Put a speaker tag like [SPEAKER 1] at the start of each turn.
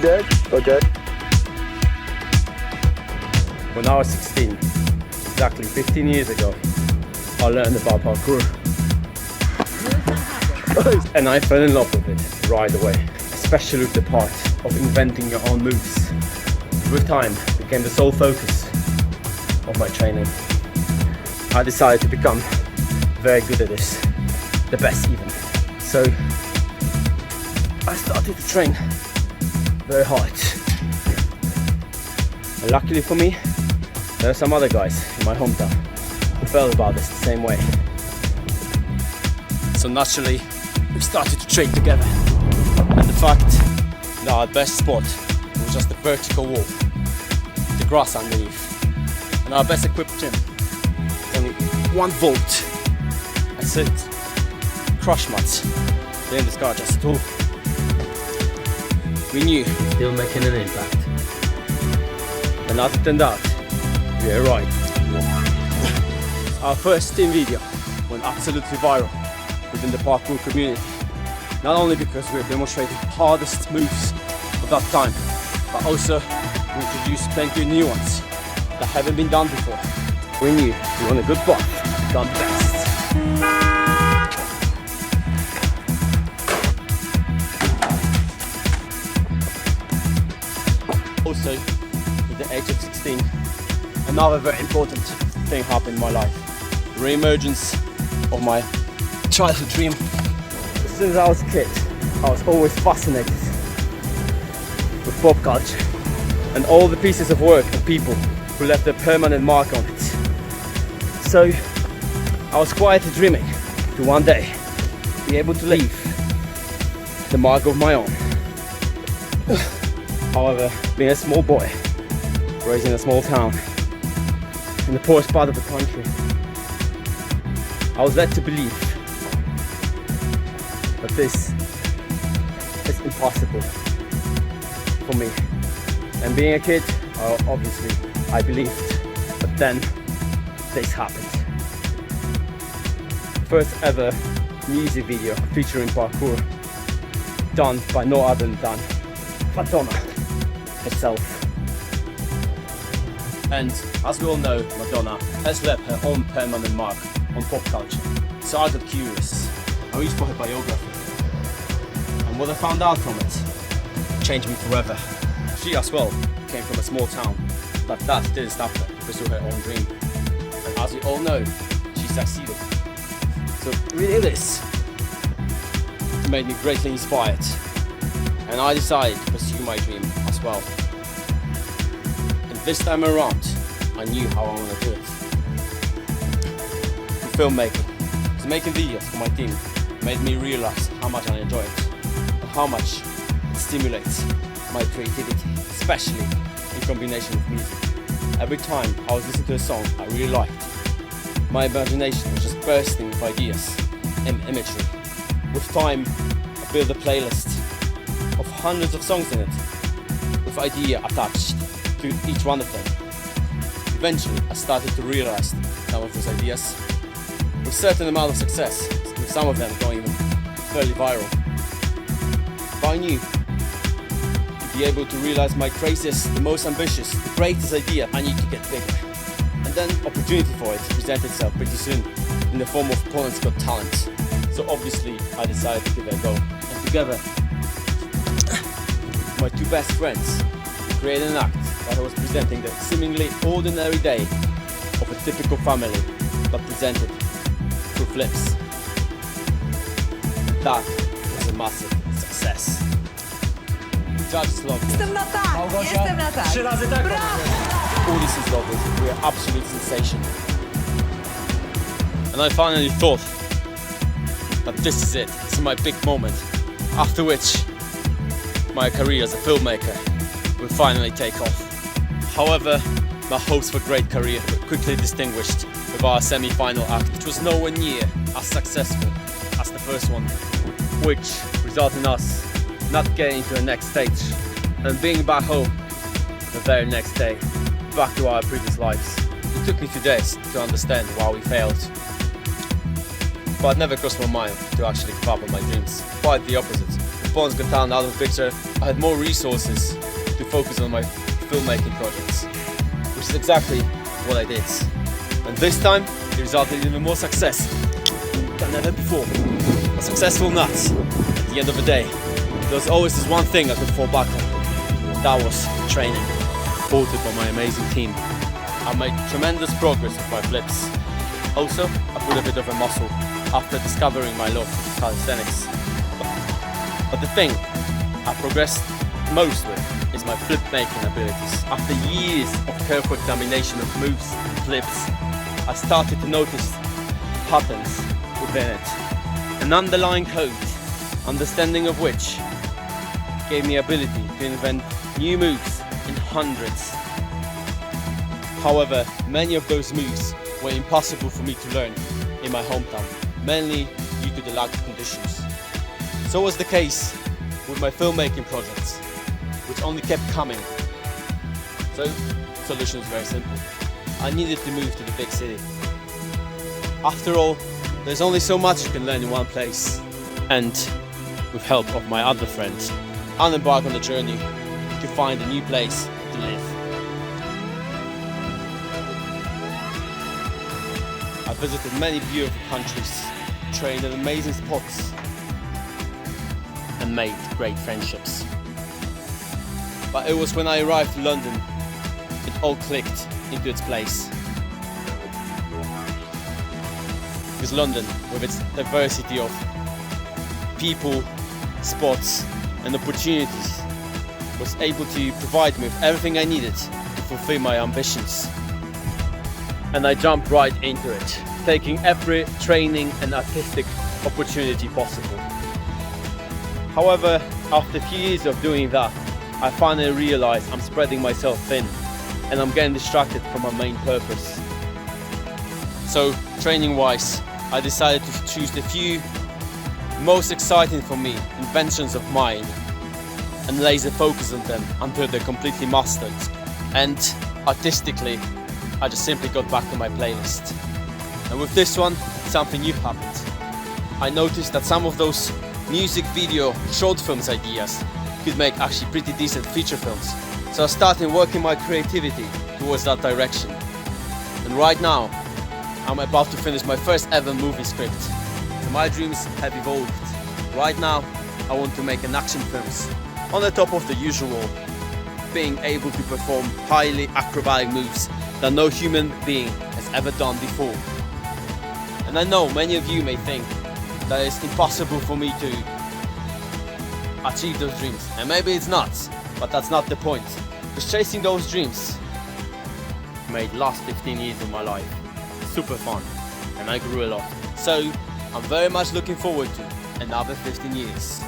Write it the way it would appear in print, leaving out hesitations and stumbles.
[SPEAKER 1] good? Okay.
[SPEAKER 2] When I was 16, exactly 15 years ago, I learned about parkour. And I fell in love with it right away, especially with the part of inventing your own moves. With time, it became the sole focus of my training. I decided to become very good at this, the best even. So I started to train very hard. And luckily for me, there are some other guys in my hometown who felt about this the same way. So naturally, we started to train together. And the fact that our best spot was just the vertical wall, the grass underneath, and our best equipped gym was only 1 volt. That's it. Crush mats. Then this guy just took. We knew still making an impact. And as it turned out, we were right. Our first team video went absolutely viral within the parkour community. Not only because we demonstrated the hardest moves of that time, but also we introduced plenty of new ones that haven't been done before. We knew we were on a good path to become the best. Also, at the age of 16, another very important thing happened in my life. The re-emergence of my childhood dream. As soon as I was a kid, I was always fascinated with pop culture and all the pieces of work and people who left a permanent mark on it. So I was quietly dreaming to one day be able to leave the mark of my own. However, being a small boy, raised in a small town, in the poorest part of the country, I was led to believe that this is impossible for me. And being a kid, obviously, I believed. But then, this happened. First ever music video featuring parkour, done by no other than Madonna herself. And as we all know, Madonna has left her own permanent mark on pop culture. So I got curious. I reached for her biography. And what I found out from it changed me forever. She as well came from a small town, but that didn't stop her to pursue her own dream. And as we all know, she succeeded. So reading this made me greatly inspired. And I decided to pursue my dream as well. And this time around, I knew how I want to do it. Through filmmaking, because making videos for my team made me realize how much I enjoy it and how much it stimulates my creativity, especially in combination with music. Every time I was listening to a song I really liked, my imagination was just bursting with ideas and imagery. With time, I built a playlist of hundreds of songs in it, with idea attached to each one of them. Eventually, I started to realize some of those ideas with a certain amount of success, with some of them going even fairly viral. But I knew to be able to realize my craziest, the most ambitious, the greatest idea, I need to get bigger. And then opportunity for it presented itself pretty soon in the form of Poland's Got Talent. So obviously, I decided to give it a go. And together, my 2 best friends, we created an act that was presenting the seemingly ordinary day of a typical family, but presented through flips. That was a massive success. Judges loved it.
[SPEAKER 3] Jestem na tak, jestem na tak.
[SPEAKER 4] 3 razy tak.
[SPEAKER 2] Audiences loved it. We were absolute sensation. And I finally thought that this is it. This is my big moment. After which, my career as a filmmaker will finally take off. However, my hopes for a great career were quickly distinguished with our semi-final act, which was nowhere near as successful as the first one, which resulted in us not getting to the next stage and being back home the very next day, back to our previous lives. It took me 2 days to understand why we failed. But it never crossed my mind to actually give up on my dreams. Quite the opposite. Japan's Got Talent out of the picture, I had more resources to focus on my filmmaking projects, which is exactly what I did. And this time, it resulted in even more success than ever before. A successful nut. At the end of the day, there was always this one thing I could fall back on. That was training, supported by my amazing team. I made tremendous progress with my flips. Also, I put a bit of a muscle after discovering my love for calisthenics. But the thing I progressed most with is my flip making abilities. After years of careful examination of moves and flips, I started to notice patterns within it. An underlying code, understanding of which gave me ability to invent new moves in hundreds. However, many of those moves were impossible for me to learn in my hometown, mainly due to the lack of conditions. So was the case with my filmmaking projects, which only kept coming. So, the solution was very simple. I needed to move to the big city. After all, there's only so much you can learn in one place. And with help of my other friends, I'll embark on the journey to find a new place to live. I visited many beautiful countries, trained in amazing spots, and made great friendships. But it was when I arrived in London, it all clicked into its place. Because London, with its diversity of people, spots, and opportunities, was able to provide me with everything I needed to fulfill my ambitions. And I jumped right into it, taking every training and artistic opportunity possible. However, after a few years of doing that, I finally realized I'm spreading myself thin and I'm getting distracted from my main purpose. So, training-wise, I decided to choose the few most exciting for me inventions of mine and laser focus on them until they're completely mastered. And artistically, I just simply got back to my playlist. And with this one, something new happened. I noticed that some of those music video short films ideas could make actually pretty decent feature films. So I started working my creativity towards that direction. And right now, I'm about to finish my first ever movie script. So my dreams have evolved. Right now, I want to make an action films on the top of the usual, being able to perform highly acrobatic moves that no human being has ever done before. And I know many of you may think that it's impossible for me to achieve those dreams. And maybe it's not, but that's not the point. Because chasing those dreams made the last 15 years of my life super fun, and I grew a lot. So I'm very much looking forward to another 15 years.